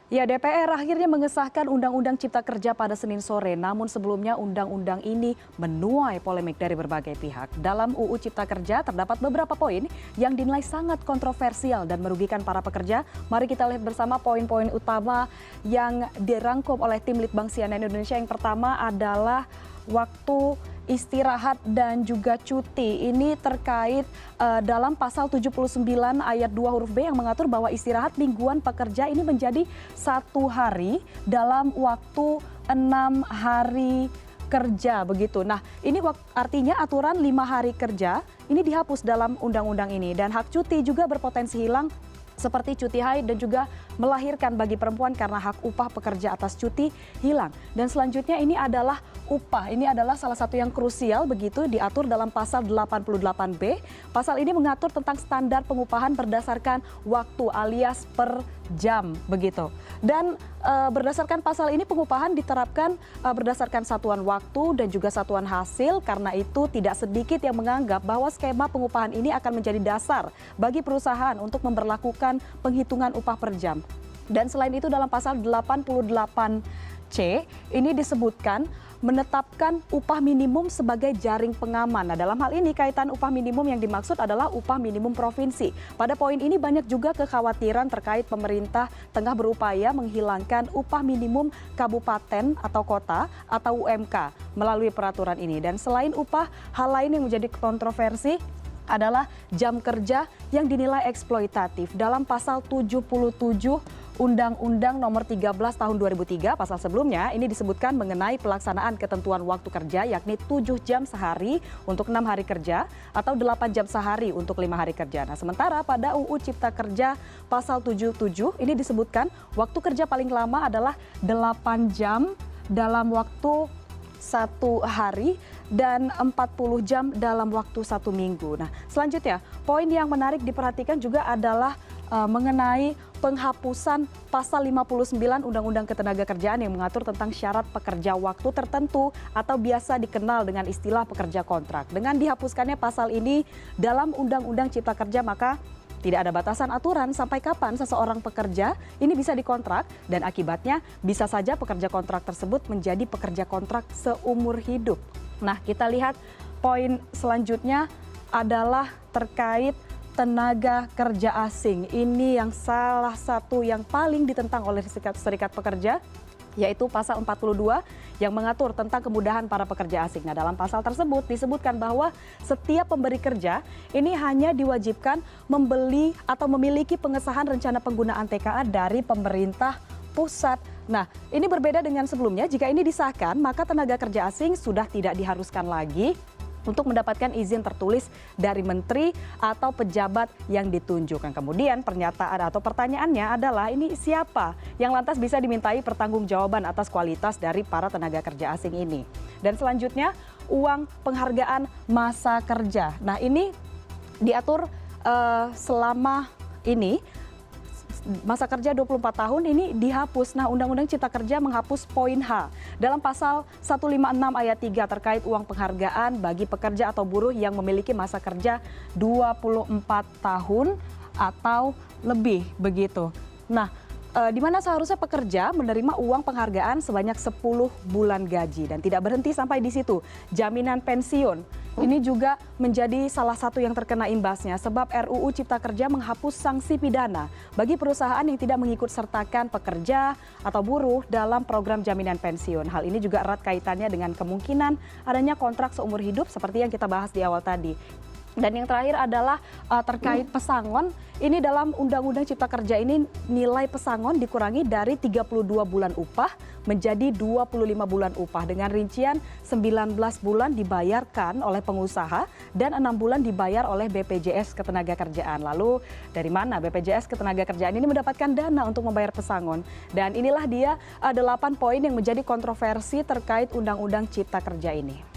Ya, DPR akhirnya mengesahkan Undang-Undang Cipta Kerja pada Senin sore. Namun sebelumnya undang-undang ini menuai polemik dari berbagai pihak. Dalam UU Cipta Kerja terdapat beberapa poin yang dinilai sangat kontroversial dan merugikan para pekerja. Mari kita lihat bersama poin-poin utama yang dirangkum oleh tim Litbang CNN Indonesia. Yang pertama adalah waktu istirahat dan juga cuti. Ini terkait dalam pasal 79 ayat 2 huruf B yang mengatur bahwa istirahat mingguan pekerja ini menjadi 1 hari dalam waktu 6 hari kerja begitu. Nah, ini artinya aturan 5 hari kerja ini dihapus dalam undang-undang ini, dan hak cuti juga berpotensi hilang seperti cuti haid dan juga melahirkan bagi perempuan karena hak upah pekerja atas cuti hilang. Dan selanjutnya ini adalah upah. Ini adalah salah satu yang krusial begitu, diatur dalam pasal 88B. Pasal ini mengatur tentang standar pengupahan berdasarkan waktu alias per jam begitu. Dan berdasarkan pasal ini pengupahan diterapkan berdasarkan satuan waktu dan juga satuan hasil. Karena itu tidak sedikit yang menganggap bahwa skema pengupahan ini akan menjadi dasar bagi perusahaan untuk memberlakukan penghitungan upah per jam. Dan selain itu dalam pasal 88C ini disebutkan menetapkan upah minimum sebagai jaring pengaman. Nah, dalam hal ini kaitan upah minimum yang dimaksud adalah upah minimum provinsi. Pada poin ini banyak juga kekhawatiran terkait pemerintah tengah berupaya menghilangkan upah minimum kabupaten atau kota atau UMK melalui peraturan ini. Dan selain upah, hal lain yang menjadi kontroversi adalah jam kerja yang dinilai eksploitatif. Dalam pasal 77 Undang-Undang Nomor 13 Tahun 2003, pasal sebelumnya ini disebutkan mengenai pelaksanaan ketentuan waktu kerja, yakni 7 jam sehari untuk 6 hari kerja atau 8 jam sehari untuk 5 hari kerja. Nah, sementara pada UU Cipta Kerja pasal 77 ini disebutkan waktu kerja paling lama adalah 8 jam dalam waktu 1 hari dan 40 jam dalam waktu 1 minggu. Nah, selanjutnya poin yang menarik diperhatikan juga adalah mengenai penghapusan pasal 59 Undang-Undang Ketenagakerjaan yang mengatur tentang syarat pekerja waktu tertentu atau biasa dikenal dengan istilah pekerja kontrak. Dengan dihapuskannya pasal ini dalam Undang-Undang Cipta Kerja, maka tidak ada batasan aturan sampai kapan seseorang pekerja ini bisa dikontrak, dan akibatnya bisa saja pekerja kontrak tersebut menjadi pekerja kontrak seumur hidup. Nah, kita lihat poin selanjutnya adalah terkait tenaga kerja asing. Ini yang salah satu yang paling ditentang oleh serikat pekerja, yaitu pasal 42 yang mengatur tentang kemudahan para pekerja asing. Nah, dalam pasal tersebut disebutkan bahwa setiap pemberi kerja ini hanya diwajibkan membeli atau memiliki pengesahan rencana penggunaan TKA dari pemerintah pusat. Nah, ini berbeda dengan sebelumnya. Jika ini disahkan, maka tenaga kerja asing sudah tidak diharuskan lagi untuk mendapatkan izin tertulis dari menteri atau pejabat yang ditunjuk. Kemudian pernyataan atau pertanyaannya adalah ini siapa yang lantas bisa dimintai pertanggungjawaban atas kualitas dari para tenaga kerja asing ini. Dan selanjutnya uang penghargaan masa kerja. Nah, ini diatur selama ini masa kerja 24 tahun ini dihapus. Nah, Undang-Undang Cipta Kerja menghapus poin H dalam pasal 156 ayat 3 terkait uang penghargaan bagi pekerja atau buruh yang memiliki masa kerja 24 tahun atau lebih begitu. Nah, di mana seharusnya pekerja menerima uang penghargaan sebanyak 10 bulan gaji, dan tidak berhenti sampai di situ. Jaminan pensiun ini juga menjadi salah satu yang terkena imbasnya, sebab RUU Cipta Kerja menghapus sanksi pidana bagi perusahaan yang tidak mengikut sertakan pekerja atau buruh dalam program jaminan pensiun. Hal ini juga erat kaitannya dengan kemungkinan adanya kontrak seumur hidup seperti yang kita bahas di awal tadi. Dan yang terakhir adalah terkait pesangon. Ini dalam Undang-Undang Cipta Kerja ini nilai pesangon dikurangi dari 32 bulan upah menjadi 25 bulan upah dengan rincian 19 bulan dibayarkan oleh pengusaha dan 6 bulan dibayar oleh BPJS Ketenagakerjaan. Lalu dari mana BPJS Ketenagakerjaan ini mendapatkan dana untuk membayar pesangon? Dan inilah dia 8 poin yang menjadi kontroversi terkait Undang-Undang Cipta Kerja ini.